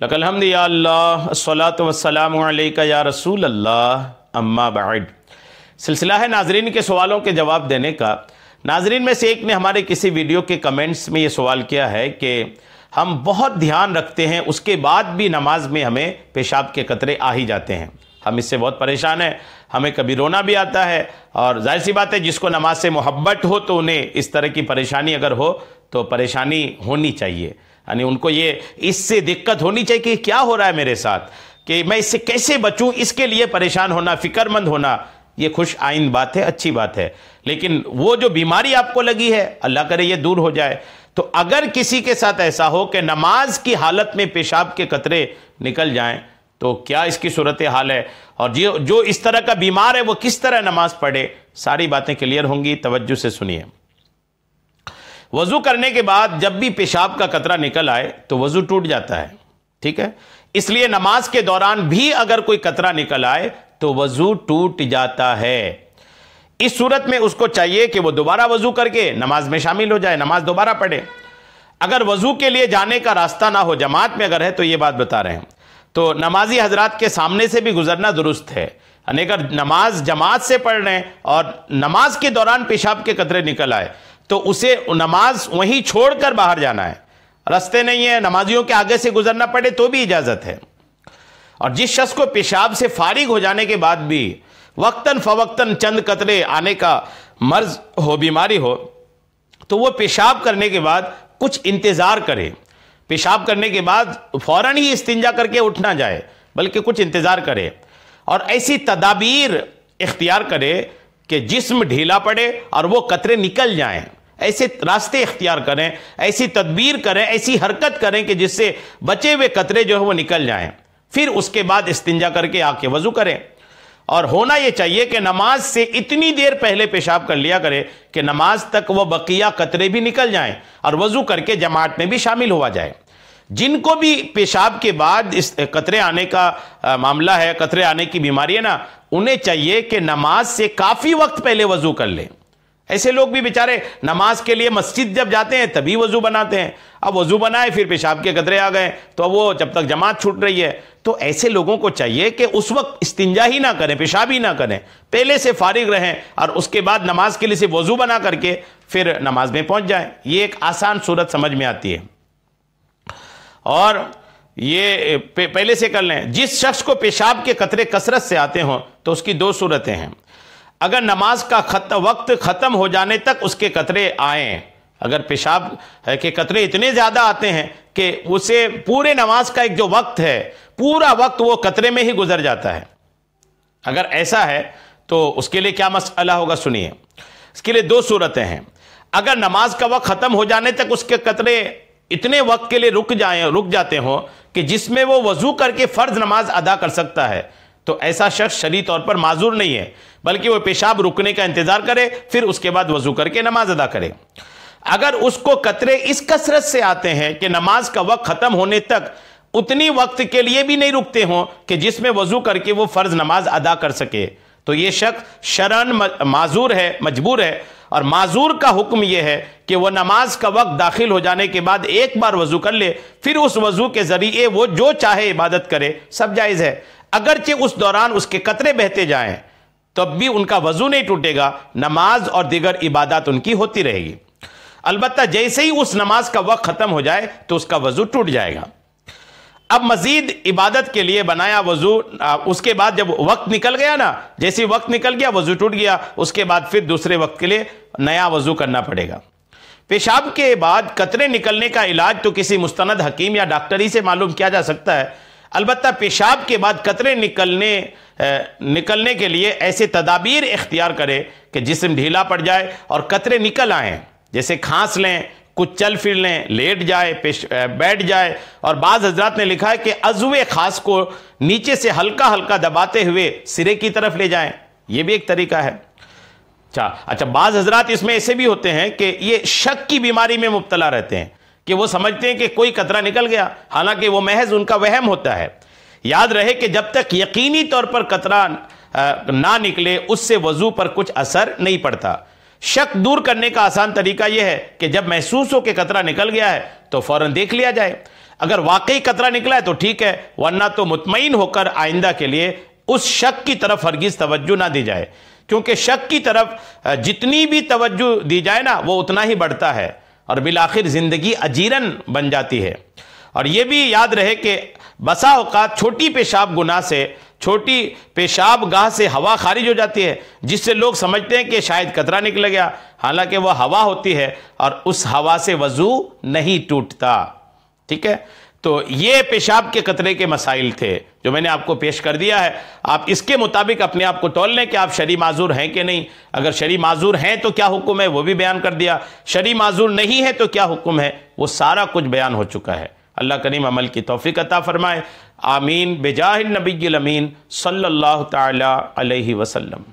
लकल हम्द या अल्लाह अस्सलातु वस्सलामु अलैका या रसूल अल्लाह अम्मा बाद। सिलसिला है नाजरीन के सवालों के जवाब देने का। नाजरीन में से एक ने हमारे किसी वीडियो के कमेंट्स में ये सवाल किया है कि हम बहुत ध्यान रखते हैं, उसके बाद भी नमाज में हमें पेशाब के कतरे आ ही जाते हैं, हम इससे बहुत परेशान हैं, हमें कभी रोना भी आता है। और जाहिर सी बात है, जिसको नमाज से मोहब्बत हो तो उन्हें इस तरह की परेशानी अगर हो तो परेशानी होनी चाहिए, यानी उनको ये इससे दिक्कत होनी चाहिए कि क्या हो रहा है मेरे साथ, कि मैं इससे कैसे बचूं, इसके लिए परेशान होना, फिक्रमंद होना, ये खुश आइंद बात है, अच्छी बात है। लेकिन वो जो बीमारी आपको लगी है, अल्लाह करे ये दूर हो जाए। तो अगर किसी के साथ ऐसा हो कि नमाज की हालत में पेशाब के कतरे निकल जाएं, तो क्या इसकी सूरत हाल है, और जो इस तरह का बीमार है वो किस तरह नमाज पढ़े, सारी बातें क्लियर होंगी, तवज्जो से सुनिए। वजू करने के बाद जब भी पेशाब का कतरा निकल आए तो वजू टूट जाता है, ठीक है। इसलिए नमाज के दौरान भी अगर कोई कतरा निकल आए तो वजू टूट जाता है। इस सूरत में उसको चाहिए कि वो दोबारा वजू करके नमाज में शामिल हो जाए, नमाज दोबारा पढ़े। अगर वजू के लिए जाने का रास्ता ना हो, जमात में अगर है, तो ये बात बता रहे हैं, तो नमाजी हजरात के सामने से भी गुजरना दुरुस्त है। यानी अगर नमाज जमात से पढ़ रहे हैं और नमाज के दौरान पेशाब के कतरे निकल आए तो उसे नमाज वहीं छोड़कर बाहर जाना है, रास्ते नहीं है, नमाजियों के आगे से गुजरना पड़े तो भी इजाजत है। और जिस शख्स को पेशाब से फारिग हो जाने के बाद भी वक्तन फवक्तन चंद कतरे आने का मर्ज हो, बीमारी हो, तो वो पेशाब करने के बाद कुछ इंतजार करे। पेशाब करने के बाद फौरन ही इस्तिंजा करके उठ ना जाए, बल्कि कुछ इंतजार करे और ऐसी तदाबीर इख्तियार करे कि जिस्म ढीला पड़े और वो कतरे निकल जाएं। ऐसे रास्ते इख्तियार करें, ऐसी तदबीर करें, ऐसी हरकत करें कि जिससे बचे हुए कतरे जो है वो निकल जाएं। फिर उसके बाद इस्तिंजा करके आके वजू करें। और होना यह चाहिए कि नमाज से इतनी देर पहले पेशाब कर लिया करे कि नमाज तक वह बकिया कतरे भी निकल जाएं और वजू करके जमात में भी शामिल हुआ जाए। जिनको भी पेशाब के बाद इस कतरे आने का मामला है, कतरे आने की बीमारी है ना, उन्हें चाहिए कि नमाज से काफ़ी वक्त पहले वजू कर लें। ऐसे लोग भी बेचारे नमाज के लिए मस्जिद जब जाते हैं तभी वजू बनाते हैं। अब वजू बनाए, फिर पेशाब के कतरे आ गए, तो वो जब तक जमात छूट रही है, तो ऐसे लोगों को चाहिए कि उस वक्त इस्तिंजा ही ना करें, पेशाब ही ना करें, पहले से फारिग रहें और उसके बाद नमाज के लिए से वजू बना करके फिर नमाज में पहुंच जाएं। ये एक आसान सूरत समझ में आती है और ये पहले से कर लें। जिस शख्स को पेशाब के कतरे कसरत से आते हों तो उसकी दो सूरतें हैं। अगर नमाज का वक्त ख़त्म हो जाने तक उसके कतरे आएँ, अगर पेशाब के कतरे इतने ज़्यादा आते हैं कि उसे पूरे नमाज का एक जो वक्त है, पूरा वक्त वो कतरे में ही गुजर जाता है, अगर ऐसा है तो उसके लिए क्या मसला होगा, सुनिए। इसके लिए दो सूरतें हैं। अगर नमाज का वक्त ख़त्म हो जाने तक उसके कतरे इतने वक्त के लिए रुक जाते हों कि जिसमें वो वजू करके फ़र्ज नमाज अदा कर सकता है, तो ऐसा शख्स शरई तौर पर माजूर नहीं है, बल्कि वो पेशाब रुकने का इंतजार करे, फिर उसके बाद वजू करके नमाज अदा करे। अगर उसको कतरे इस कसरत से आते हैं कि नमाज का वक्त ख़त्म होने तक उतनी वक्त के लिए भी नहीं रुकते हों कि जिसमें वजू करके वो फ़र्ज नमाज अदा कर सके, तो ये शख्स शरन माजूर है, मजबूर है। और माजूर का हुक्म यह है कि वह नमाज का वक्त दाखिल हो जाने के बाद एक बार वजू कर ले, फिर उस वजू के जरिए वो जो चाहे इबादत करे, सब जायज़ है। अगरचे उस दौरान उसके कतरे बहते जाएं तब भी उनका वजू नहीं टूटेगा, नमाज और दीगर इबादत उनकी होती रहेगी। अलबत्ता जैसे ही उस नमाज का वक्त ख़त्म हो जाए तो उसका वजू टूट जाएगा। अब मजीद इबादत के लिए बनाया वजू, उसके बाद जब वक्त निकल गया ना, जैसे वक्त निकल गया वजू टूट गया, उसके बाद फिर दूसरे वक्त के लिए नया वजू करना पड़ेगा। पेशाब के बाद कतरे निकलने का इलाज तो किसी मुस्तनद हकीम या डॉक्टर ही से मालूम किया जा सकता है। अलबत्ता पेशाब के बाद कतरे निकलने के लिए ऐसे तदाबीर इख्तियार करें कि जिस्म ढीला पड़ जाए और कतरे निकल आएँ, जैसे खांस लें, कुछ चल फिर लें, लेट जाए, बैठ जाए। और बाज़ हजरात ने लिखा है कि अज़्वे खास को नीचे से हल्का हल्का दबाते हुए सिरे की तरफ ले जाएं, ये भी एक तरीका है। अच्छा, बाज़ हजरात इसमें ऐसे भी होते हैं कि ये शक की बीमारी में मुब्तला रहते हैं कि वो समझते हैं कि कोई कतरा निकल गया, हालांकि वो महज उनका वहम होता है। याद रहे कि जब तक यकीनी तौर पर कतरा ना निकले उससे वजू पर कुछ असर नहीं पड़ता। शक दूर करने का आसान तरीका यह है कि जब महसूस हो कि कतरा निकल गया है तो फौरन देख लिया जाए। अगर वाकई कतरा निकला है तो ठीक है, वरना तो मुतमईन होकर आइंदा के लिए उस शक की तरफ हरगिज तवज्जो ना दी जाए, क्योंकि शक की तरफ जितनी भी तवज्जो दी जाए ना वो उतना ही बढ़ता है और बिलाखिर ज़िंदगी अजीरन बन जाती है। और ये भी याद रहे कि बसा औकात छोटी पेशाब गुनाह से, छोटी पेशाब गाह से हवा खारिज हो जाती है, जिससे लोग समझते हैं कि शायद कतरा निकल गया, हालांकि वह हवा होती है और उस हवा से वजू नहीं टूटता। ठीक है, तो ये पेशाब के कतरे के मसाइल थे जो मैंने आपको पेश कर दिया है। आप इसके मुताबिक अपने आप को तौल लें कि आप शरई माजूर हैं कि नहीं। अगर शरई माजूर हैं तो क्या हुक्म है वो भी बयान कर दिया, शरई माजूर नहीं है तो क्या हुक्म है वो सारा कुछ बयान हो चुका है। अल्लाह करीम अमल की तौफीक अता फरमाए। आमीन बेजाहिल नबील अमीन सल्लल्लाहु तआला अलैहि वसल्लम।